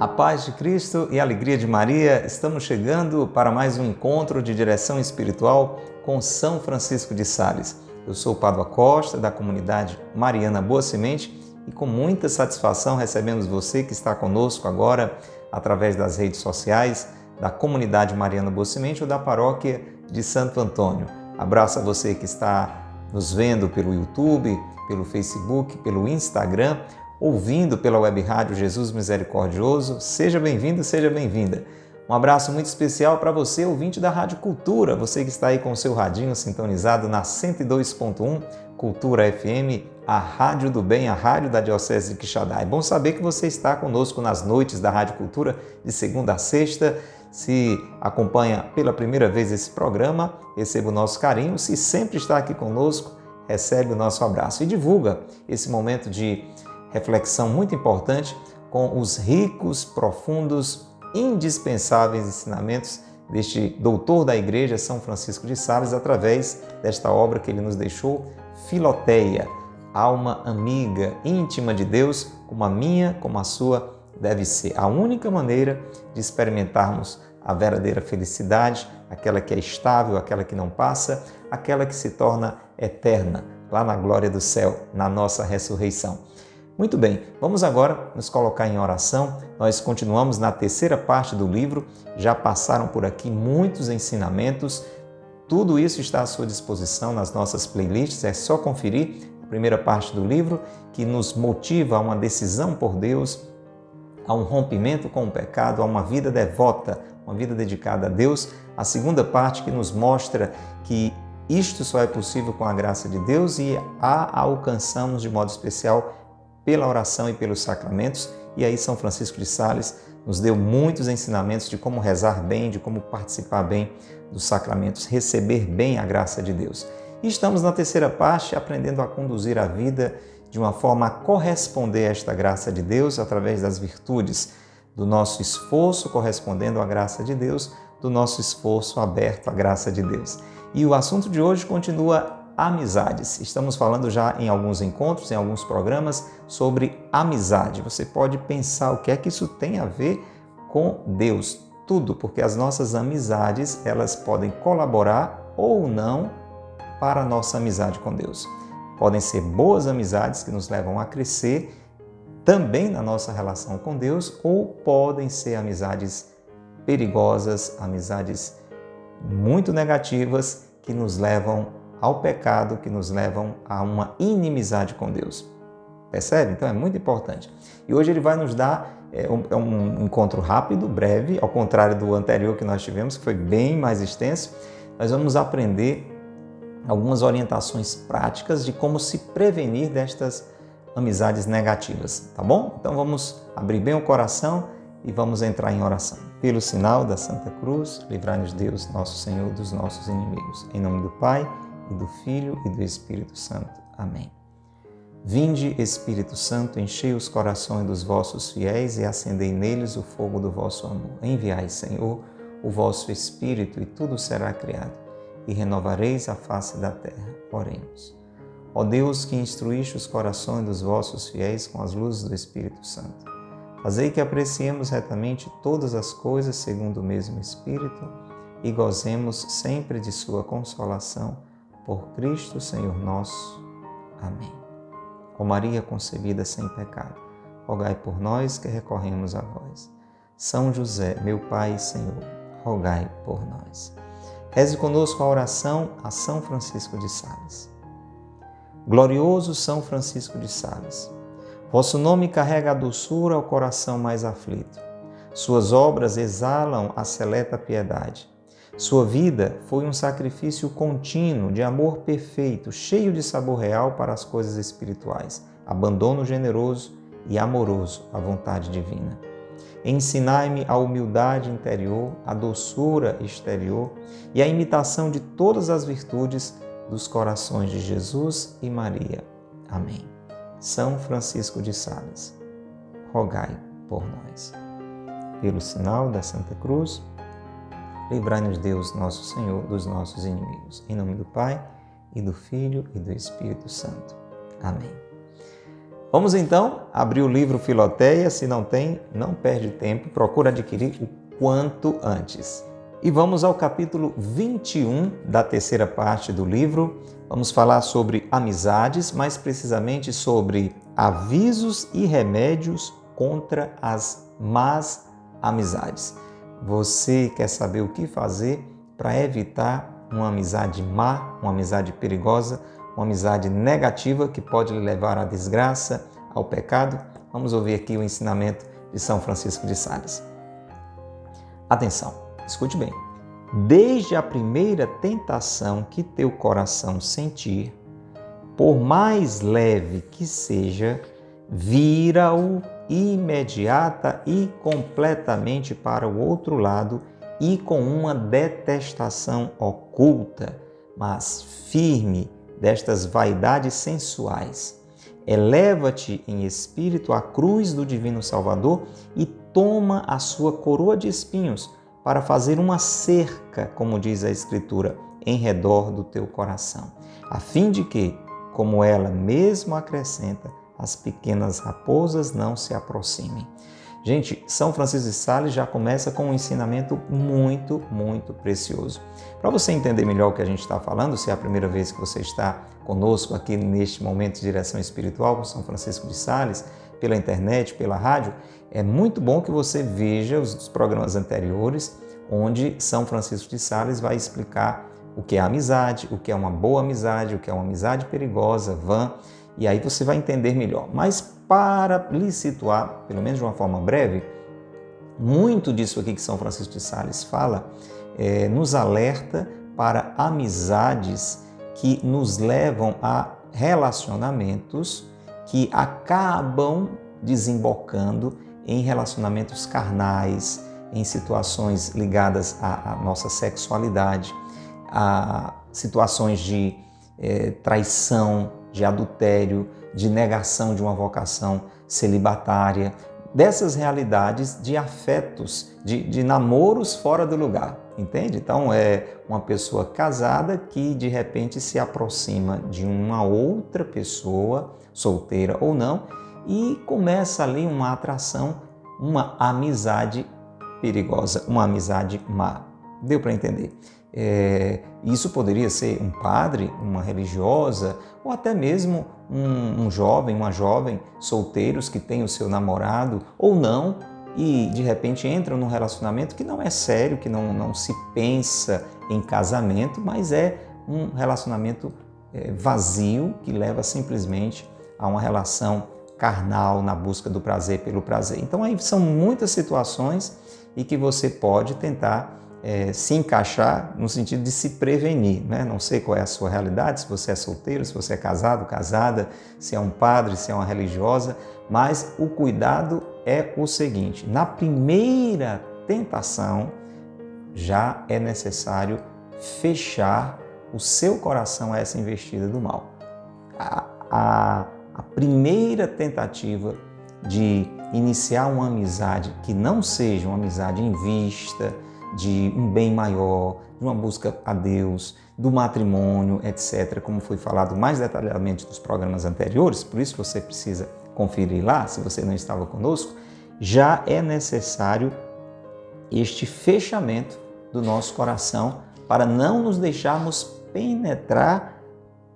A paz de Cristo e a alegria de Maria, estamos chegando para mais um encontro de direção espiritual com São Francisco de Sales. Eu sou o Padre Costa, da comunidade Mariana Boa Semente, e com muita satisfação recebemos você que está conosco agora através das redes sociais da comunidade Mariana Boa Semente ou da paróquia de Santo Antônio. Abraço a você que está nos vendo pelo YouTube, pelo Facebook, pelo Instagram, ouvindo pela web rádio Jesus Misericordioso. Seja bem-vindo, seja bem-vinda. Um abraço muito especial para você, ouvinte da Rádio Cultura, você que está aí com o seu radinho sintonizado na 102.1 Cultura FM, a Rádio do Bem, a rádio da Diocese de Quixadá. É bom saber que você está conosco nas noites da Rádio Cultura, de segunda a sexta. Se acompanha pela primeira vez esse programa, receba o nosso carinho. Se sempre está aqui conosco, recebe o nosso abraço e divulga esse momento de reflexão muito importante com os ricos, profundos, indispensáveis ensinamentos deste doutor da Igreja, São Francisco de Sales, através desta obra que ele nos deixou, Filoteia, alma amiga, íntima de Deus, como a minha, como a sua deve ser. A única maneira de experimentarmos a verdadeira felicidade, aquela que é estável, aquela que não passa, aquela que se torna eterna, lá na glória do céu, na nossa ressurreição. Muito bem, vamos agora nos colocar em oração. Nós continuamos na terceira parte do livro, já passaram por aqui muitos ensinamentos, tudo isso está à sua disposição nas nossas playlists, é só conferir a primeira parte do livro, que nos motiva a uma decisão por Deus, a um rompimento com o pecado, a uma vida devota, uma vida dedicada a Deus. A segunda parte que nos mostra que isto só é possível com a graça de Deus e a alcançamos de modo especial pela oração e pelos sacramentos. E aí São Francisco de Sales nos deu muitos ensinamentos de como rezar bem, de como participar bem dos sacramentos, receber bem a graça de Deus. E estamos na terceira parte, aprendendo a conduzir a vida de uma forma a corresponder a esta graça de Deus através das virtudes do nosso esforço, correspondendo à graça de Deus, do nosso esforço aberto à graça de Deus. E o assunto de hoje continua amizades. Estamos falando já em alguns encontros, em alguns programas, sobre amizade. Você pode pensar o que é que isso tem a ver com Deus. Tudo, porque as nossas amizades, elas podem colaborar ou não para a nossa amizade com Deus. Podem ser boas amizades que nos levam a crescer também na nossa relação com Deus, ou podem ser amizades perigosas, amizades muito negativas que nos levam ao pecado, que nos levam a uma inimizade com Deus. Percebe? Então é muito importante. E hoje ele vai nos dar um encontro rápido, breve, ao contrário do anterior que nós tivemos, que foi bem mais extenso. Nós vamos aprender algumas orientações práticas de como se prevenir destas amizades negativas, tá bom? Então vamos abrir bem o coração e vamos entrar em oração. Pelo sinal da Santa Cruz, livrai-nos Deus, nosso Senhor, dos nossos inimigos. Em nome do Pai, e do Filho e do Espírito Santo. Amém. Vinde, Espírito Santo, enchei os corações dos vossos fiéis e acendei neles o fogo do vosso amor. Enviai, Senhor, o vosso Espírito e tudo será criado, e renovareis a face da terra. Oremos. Ó Deus, que instruíste os corações dos vossos fiéis com as luzes do Espírito Santo, fazei que apreciemos retamente todas as coisas segundo o mesmo Espírito e gozemos sempre de sua consolação. Por Cristo, Senhor nosso. Amém. Ó Maria concebida sem pecado, rogai por nós que recorremos a vós. São José, meu Pai e Senhor, rogai por nós. Reze conosco a oração a São Francisco de Sales. Glorioso São Francisco de Sales, vosso nome carrega a doçura ao coração mais aflito. Suas obras exalam a seleta piedade. Sua vida foi um sacrifício contínuo de amor perfeito, cheio de sabor real para as coisas espirituais, abandono generoso e amoroso à vontade divina. Ensinai-me a humildade interior, a doçura exterior e a imitação de todas as virtudes dos corações de Jesus e Maria. Amém. São Francisco de Sales, rogai por nós. Pelo sinal da Santa Cruz, livrai-nos Deus, nosso Senhor, dos nossos inimigos. Em nome do Pai, e do Filho, e do Espírito Santo. Amém. Vamos então abrir o livro Filoteia. Se não tem, não perde tempo, procura adquirir o quanto antes. E vamos ao capítulo 21 da terceira parte do livro. Vamos falar sobre amizades, mais precisamente sobre avisos e remédios contra as más amizades. Você quer saber o que fazer para evitar uma amizade má, uma amizade perigosa, uma amizade negativa que pode lhe levar à desgraça, ao pecado? Vamos ouvir aqui o ensinamento de São Francisco de Sales. Atenção, escute bem. Desde a primeira tentação que teu coração sentir, por mais leve que seja, vira-o imediata e completamente para o outro lado e com uma detestação oculta, mas firme, destas vaidades sensuais. Eleva-te em espírito à cruz do Divino Salvador e toma a sua coroa de espinhos para fazer uma cerca, como diz a Escritura, em redor do teu coração, a fim de que, como ela mesmo acrescenta, as pequenas raposas não se aproximem. Gente, São Francisco de Sales já começa com um ensinamento muito, muito precioso. Para você entender melhor o que a gente está falando, se é a primeira vez que você está conosco aqui neste momento de direção espiritual com São Francisco de Sales, pela internet, pela rádio, é muito bom que você veja os programas anteriores, onde São Francisco de Sales vai explicar o que é amizade, o que é uma boa amizade, o que é uma amizade perigosa, vã, e aí você vai entender melhor. Mas para lhe situar, pelo menos de uma forma breve, muito disso aqui que São Francisco de Sales fala, nos alerta para amizades que nos levam a relacionamentos que acabam desembocando em relacionamentos carnais, em situações ligadas à nossa sexualidade, a situações de traição, de adultério, de negação de uma vocação celibatária, dessas realidades de afetos, de namoros fora do lugar, entende? Então é uma pessoa casada que de repente se aproxima de uma outra pessoa, solteira ou não, e começa ali uma atração, uma amizade perigosa, uma amizade má. Deu para entender? Isso poderia ser um padre, uma religiosa, ou até mesmo um jovem, uma jovem, solteiros que têm o seu namorado ou não, e de repente entram num relacionamento que não é sério, que não se pensa em casamento, mas é um relacionamento vazio que leva simplesmente a uma relação carnal na busca do prazer pelo prazer. Então aí são muitas situações e que você pode tentar se encaixar no sentido de se prevenir, né? Não sei qual é a sua realidade, se você é solteiro, se você é casado, casada, se é um padre, se é uma religiosa, mas o cuidado é o seguinte: na primeira tentação já é necessário fechar o seu coração a essa investida do mal. A primeira tentativa de iniciar uma amizade que não seja uma amizade em vista, de um bem maior, de uma busca a Deus, do matrimônio, etc., como foi falado mais detalhadamente nos programas anteriores, por isso você precisa conferir lá, se você não estava conosco, já é necessário este fechamento do nosso coração para não nos deixarmos penetrar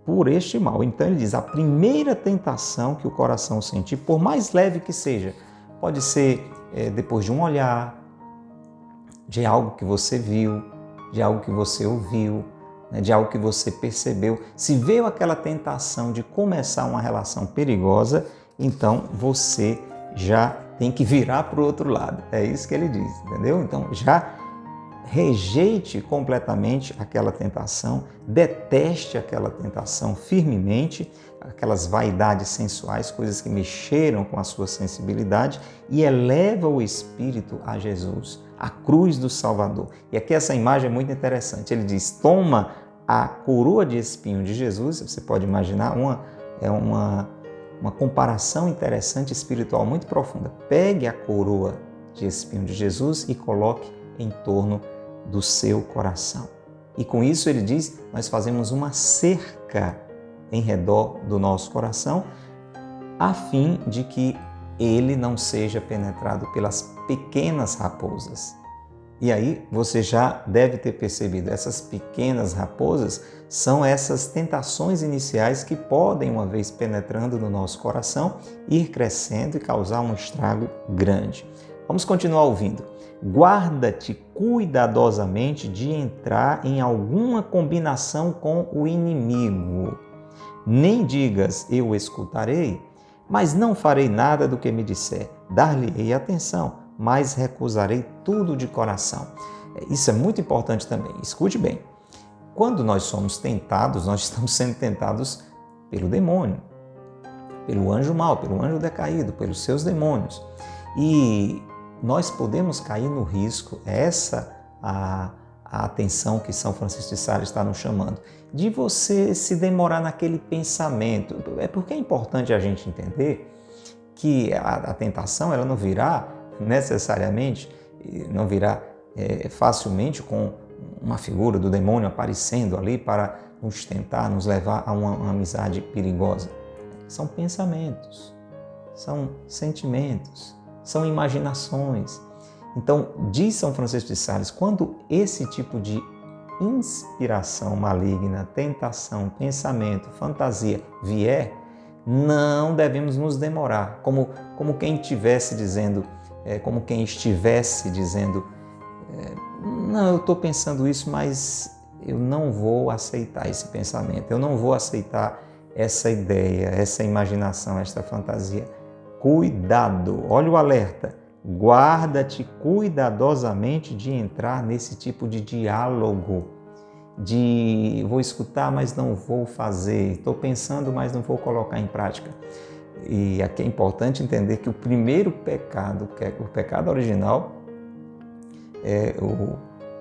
por este mal. Então ele diz, a primeira tentação que o coração sentir, por mais leve que seja, pode ser depois de um olhar, de algo que você viu, de algo que você ouviu, de algo que você percebeu. Se veio aquela tentação de começar uma relação perigosa, então você já tem que virar para o outro lado. É isso que ele diz, entendeu? Então já rejeite completamente aquela tentação, deteste aquela tentação firmemente, aquelas vaidades sensuais, coisas que mexeram com a sua sensibilidade, e eleva o espírito a Jesus, a cruz do Salvador. E aqui essa imagem é muito interessante. Ele diz, toma a coroa de espinho de Jesus. Você pode imaginar uma comparação interessante espiritual muito profunda. Pegue a coroa de espinho de Jesus e coloque em torno do seu coração. E com isso ele diz, nós fazemos uma cerca em redor do nosso coração, a fim de que ele não seja penetrado pelas pequenas raposas. E aí você já deve ter percebido, essas pequenas raposas são essas tentações iniciais que podem, uma vez penetrando no nosso coração, ir crescendo e causar um estrago grande. Vamos continuar ouvindo. Guarda-te cuidadosamente de entrar em alguma combinação com o inimigo. Nem digas, eu o escutarei, mas não farei nada do que me disser. Dar-lhe-ei atenção, mas recusarei tudo de coração. Isso é muito importante também. Escute bem. Quando nós somos tentados, nós estamos sendo tentados pelo demônio, pelo anjo mau, pelo anjo decaído, pelos seus demônios. E nós podemos cair no risco, essa a atenção que São Francisco de Sales está nos chamando, de você se demorar naquele pensamento. É porque é importante a gente entender que a tentação ela não virá necessariamente, não virá facilmente com uma figura do demônio aparecendo ali para nos tentar, nos levar a uma amizade perigosa. São pensamentos, são sentimentos, são imaginações. Então, diz São Francisco de Sales, quando esse tipo de inspiração maligna, tentação, pensamento, fantasia vier, não devemos nos demorar, como quem estivesse dizendo, não, eu estou pensando isso, mas eu não vou aceitar esse pensamento, eu não vou aceitar essa ideia, essa imaginação, esta fantasia. Cuidado, olha o alerta. Guarda-te cuidadosamente de entrar nesse tipo de diálogo, de vou escutar, mas não vou fazer, estou pensando, mas não vou colocar em prática. E aqui é importante entender que o primeiro pecado, que é o pecado original, o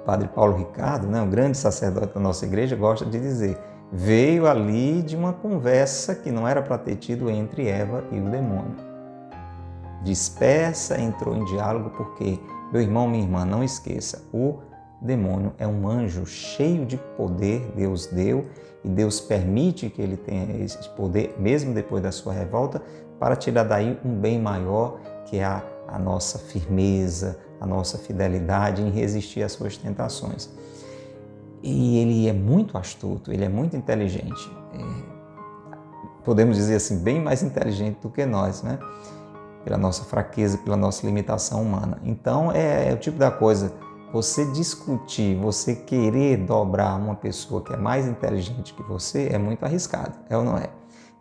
padre Paulo Ricardo, né, o grande sacerdote da nossa igreja, gosta de dizer, veio ali de uma conversa que não era para ter tido entre Eva e o demônio. Dispersa, entrou em diálogo, porque, meu irmão, minha irmã, não esqueça, o demônio é um anjo cheio de poder, Deus deu, e Deus permite que ele tenha esse poder, mesmo depois da sua revolta, para tirar daí um bem maior, que é a nossa firmeza, a nossa fidelidade em resistir às suas tentações. E ele é muito astuto, ele é muito inteligente. Podemos dizer assim, bem mais inteligente do que nós, né? Pela nossa fraqueza, pela nossa limitação humana. Então, é o tipo da coisa, você discutir, você querer dobrar uma pessoa que é mais inteligente que você, é muito arriscado, é ou não é?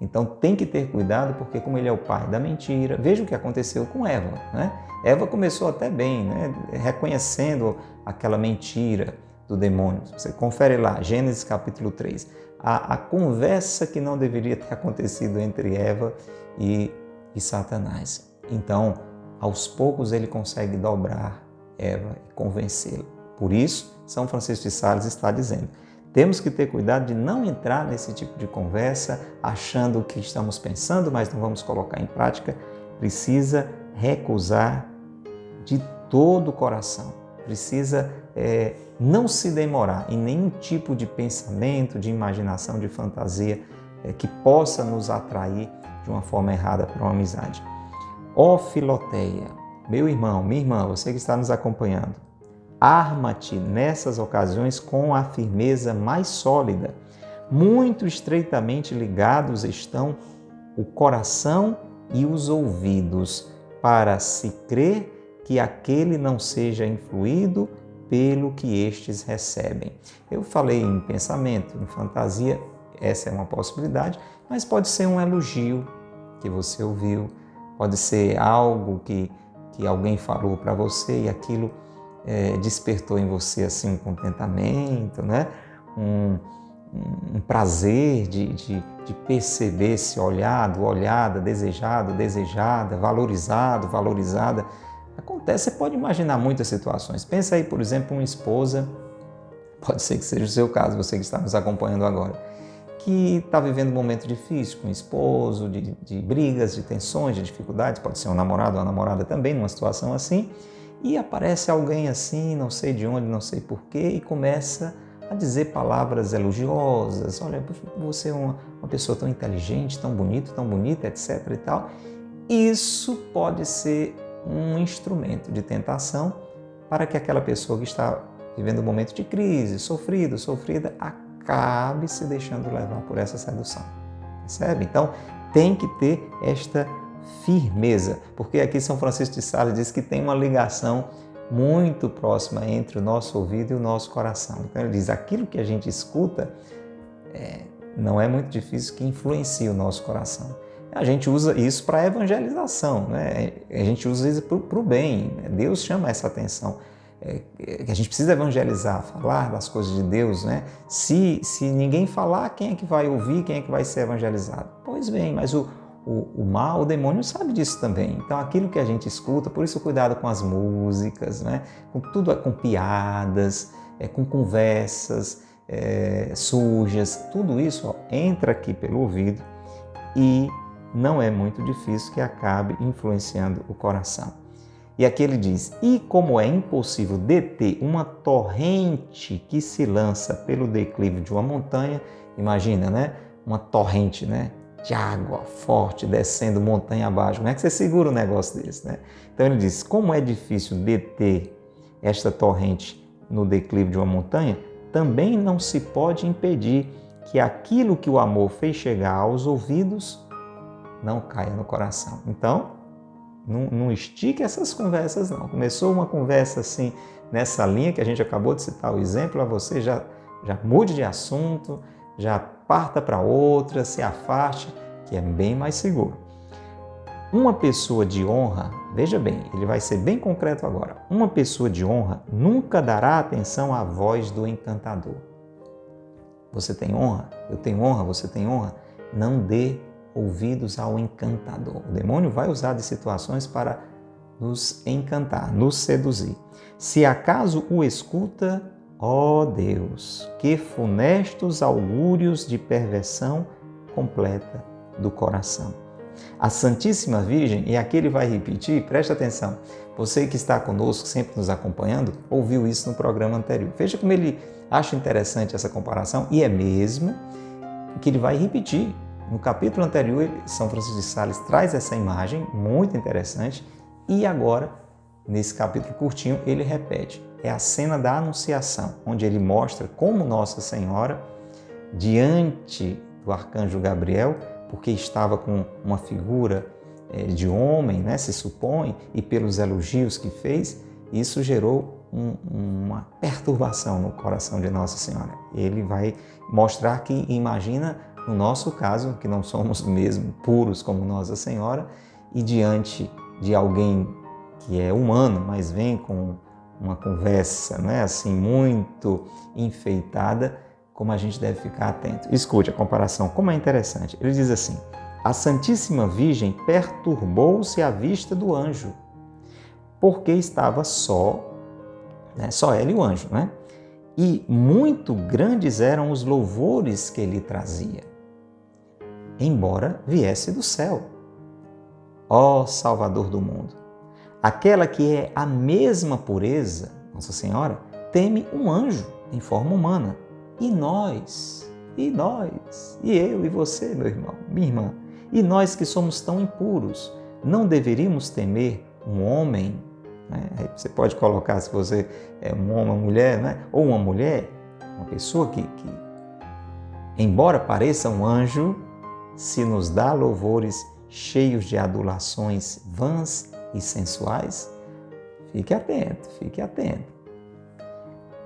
Então, tem que ter cuidado, porque como ele é o pai da mentira, veja o que aconteceu com Eva, né? Eva começou até bem, né? Reconhecendo aquela mentira do demônio. Você confere lá, Gênesis capítulo 3. A conversa que não deveria ter acontecido entre Eva e Satanás. Então, aos poucos ele consegue dobrar Eva e convencê-la. Por isso, São Francisco de Sales está dizendo, temos que ter cuidado de não entrar nesse tipo de conversa achando que estamos pensando, mas não vamos colocar em prática. Precisa recusar de todo o coração. Precisa não se demorar em nenhum tipo de pensamento, de imaginação, de fantasia que possa nos atrair de uma forma errada para uma amizade. Ó Filoteia, meu irmão, minha irmã, você que está nos acompanhando, arma-te nessas ocasiões com a firmeza mais sólida. Muito estreitamente ligados estão o coração e os ouvidos, para se crer que aquele não seja influído pelo que estes recebem. Eu falei em pensamento, em fantasia, essa é uma possibilidade, mas pode ser um elogio que você ouviu, pode ser algo que alguém falou para você e aquilo despertou em você assim, um contentamento, né? um prazer de perceber esse olhado, olhada, desejado, desejada, valorizado, valorizada. Acontece, você pode imaginar muitas situações. Pensa aí, por exemplo, uma esposa, pode ser que seja o seu caso, você que está nos acompanhando agora, que está vivendo um momento difícil com o esposo, de brigas, de tensões, de dificuldades, pode ser um namorado ou uma namorada também numa situação assim, e aparece alguém assim, não sei de onde, não sei porquê, e começa a dizer palavras elogiosas. Olha, você é uma pessoa tão inteligente, tão bonita, etc. e tal. Isso pode ser um instrumento de tentação para que aquela pessoa que está vivendo um momento de crise, sofrida, acabe se deixando levar por essa sedução. Percebe? Então, tem que ter esta firmeza, porque aqui São Francisco de Sales diz que tem uma ligação muito próxima entre o nosso ouvido e o nosso coração. Então ele diz, aquilo que a gente escuta não é muito difícil que influencie o nosso coração. A gente usa isso para evangelização, né? A gente usa isso para o bem. Deus chama essa atenção. A gente precisa evangelizar, falar das coisas de Deus, né? Se ninguém falar, quem é que vai ouvir, quem é que vai ser evangelizado? Pois bem, mas o mal, o demônio sabe disso também. Então aquilo que a gente escuta, por isso cuidado com as músicas, né? Com tudo, com piadas, com conversas sujas, tudo isso entra aqui pelo ouvido e não é muito difícil que acabe influenciando o coração. E aqui ele diz, e como é impossível deter uma torrente que se lança pelo declive de uma montanha, imagina, né? Uma torrente, né? De água forte descendo montanha abaixo. Como é que você segura um negócio desse, né? Então ele diz, como é difícil deter esta torrente no declive de uma montanha, também não se pode impedir que aquilo que o amor fez chegar aos ouvidos não caia no coração. Então, não estique essas conversas, não. Começou uma conversa assim, nessa linha que a gente acabou de citar o exemplo, a você já mude de assunto, já parta para outra, se afaste, que é bem mais seguro. Uma pessoa de honra, veja bem, ele vai ser bem concreto agora. Uma pessoa de honra nunca dará atenção à voz do encantador. Você tem honra? Eu tenho honra? Você tem honra? Não dê ouvidos ao encantador. O demônio vai usar de situações para nos encantar, nos seduzir. Se acaso o escuta, ó Deus, que funestos augúrios de perversão completa do coração. A Santíssima Virgem, e aqui ele vai repetir, presta atenção, você que está conosco, sempre nos acompanhando, ouviu isso no programa anterior. Veja como ele acha interessante essa comparação, e é mesmo que ele vai repetir. No capítulo anterior, São Francisco de Sales traz essa imagem muito interessante e agora, nesse capítulo curtinho, ele repete. É a cena da Anunciação, onde ele mostra como Nossa Senhora, diante do arcanjo Gabriel, porque estava com uma figura de homem, né, se supõe, e pelos elogios que fez, isso gerou uma perturbação no coração de Nossa Senhora. Ele vai mostrar que, imagina, no nosso caso, que não somos mesmo puros como Nossa Senhora, e diante de alguém que é humano, mas vem com uma conversa, né, assim, muito enfeitada, como a gente deve ficar atento. Escute a comparação, como é interessante. Ele diz assim, a Santíssima Virgem perturbou-se à vista do anjo, porque estava só, né, só ela e o anjo, né? E muito grandes eram os louvores que ele trazia, embora viesse do céu. Ó Salvador do mundo, aquela que é a mesma pureza, Nossa Senhora, teme um anjo em forma humana. E nós, e eu e você, meu irmão, minha irmã, e nós que somos tão impuros, não deveríamos temer um homem, né? Aí você pode colocar se você é um homem, uma mulher, né? Ou uma mulher, uma pessoa que embora pareça um anjo, se nos dá louvores cheios de adulações vãs e sensuais, fique atento, fique atento.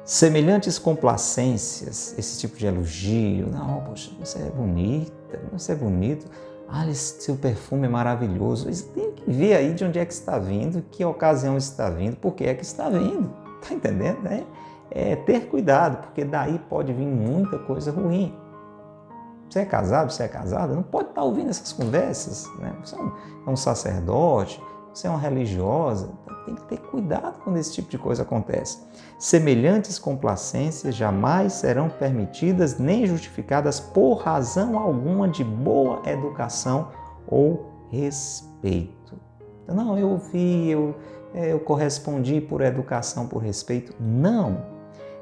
Semelhantes complacências, esse tipo de elogio, não, poxa, você é bonita, você é bonito, esse seu perfume é maravilhoso. Você tem que ver aí de onde é que está vindo, que ocasião está vindo, por que é que está vindo, tá entendendo? Ter cuidado, porque daí pode vir muita coisa ruim. Você é casado, você é casada, não pode estar ouvindo essas conversas, né? Você é um sacerdote, você é uma religiosa, tem que ter cuidado quando esse tipo de coisa acontece. Semelhantes complacências jamais serão permitidas nem justificadas por razão alguma de boa educação ou respeito. Então, não, eu ouvi, eu correspondi por educação, por respeito. Não.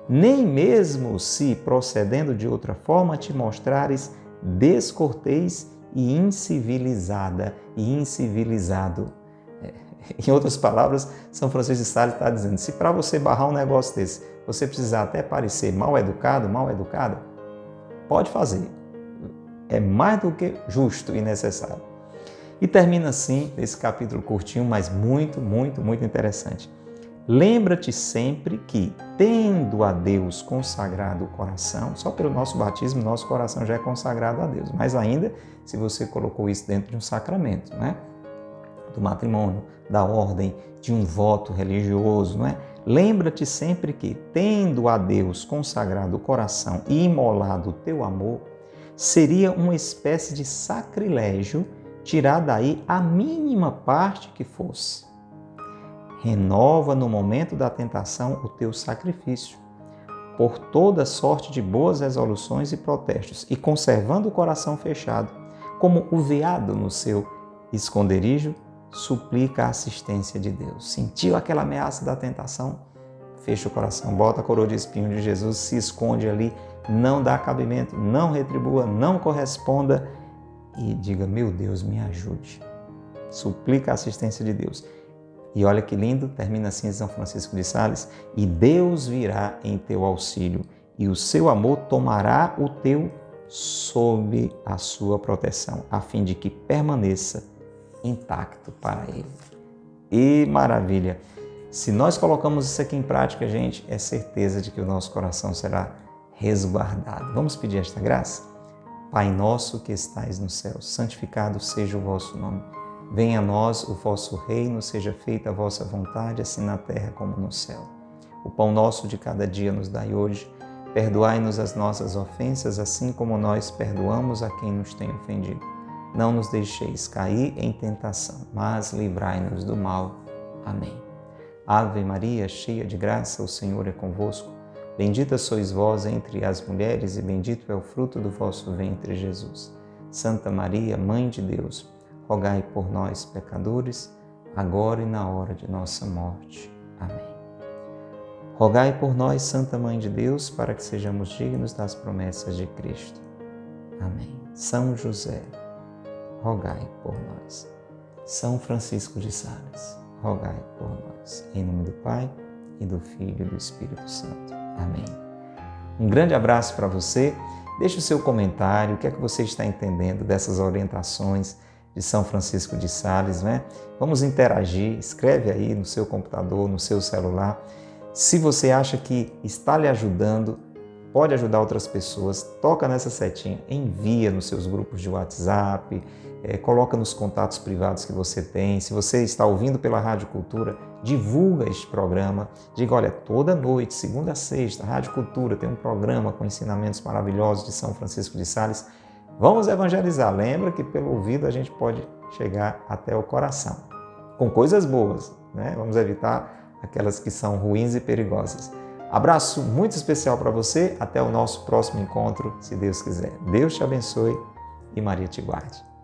nem mesmo se, procedendo de outra forma, te mostrares descortês e incivilizada e incivilizado. Em outras palavras, São Francisco de Sales está dizendo, se para você barrar um negócio desse, você precisar até parecer mal educado, mal educada, pode fazer. É mais do que justo e necessário. E termina assim, esse capítulo curtinho, mas muito, muito, muito interessante. Lembra-te sempre que, tendo a Deus consagrado o coração, só pelo nosso batismo, nosso coração já é consagrado a Deus. Mas ainda, se você colocou isso dentro de um sacramento, né? Do matrimônio, da ordem, de um voto religioso, não é? Lembra-te sempre que, tendo a Deus consagrado o coração e imolado o teu amor, seria uma espécie de sacrilégio tirar daí a mínima parte que fosse. Renova no momento da tentação o teu sacrifício, por toda sorte de boas resoluções e protestos, e conservando o coração fechado, como o veado no seu esconderijo, suplica a assistência de Deus. Sentiu aquela ameaça da tentação? Fecha o coração, bota a coroa de espinho de Jesus, se esconde ali, não dá cabimento, não retribua, não corresponda e diga, meu Deus, me ajude. Suplica a assistência de Deus. E olha que lindo, termina assim São Francisco de Sales, e Deus virá em teu auxílio, e o seu amor tomará o teu sob a sua proteção, a fim de que permaneça intacto para Ele. E maravilha! Se nós colocamos isso aqui em prática, gente, é certeza de que o nosso coração será resguardado. Vamos pedir esta graça? Pai nosso que estais no céu, santificado seja o vosso nome. Venha a nós o vosso reino, seja feita a vossa vontade, assim na terra como no céu. O pão nosso de cada dia nos dai hoje. Perdoai-nos as nossas ofensas, assim como nós perdoamos a quem nos tem ofendido. Não nos deixeis cair em tentação, mas livrai-nos do mal. Amém. Ave Maria, cheia de graça, o Senhor é convosco. Bendita sois vós entre as mulheres e bendito é o fruto do vosso ventre, Jesus. Santa Maria, Mãe de Deus, rogai por nós, pecadores, agora e na hora de nossa morte. Amém. Rogai por nós, Santa Mãe de Deus, para que sejamos dignos das promessas de Cristo. Amém. São José, rogai por nós. São Francisco de Sales, rogai por nós. Em nome do Pai, e do Filho e do Espírito Santo. Amém. Um grande abraço para você. Deixe o seu comentário, o que é que você está entendendo dessas orientações de São Francisco de Sales, né? Vamos interagir, escreve aí no seu computador, no seu celular. Se você acha que está lhe ajudando, pode ajudar outras pessoas, toca nessa setinha, envia nos seus grupos de WhatsApp, coloca nos contatos privados que você tem. Se você está ouvindo pela Rádio Cultura, divulga este programa. Diga, olha, toda noite, segunda a sexta, a Rádio Cultura tem um programa com ensinamentos maravilhosos de São Francisco de Sales. Vamos evangelizar. Lembra que pelo ouvido a gente pode chegar até o coração. Com coisas boas, né? Vamos evitar aquelas que são ruins e perigosas. Abraço muito especial para você. Até o nosso próximo encontro, se Deus quiser. Deus te abençoe e Maria te guarde.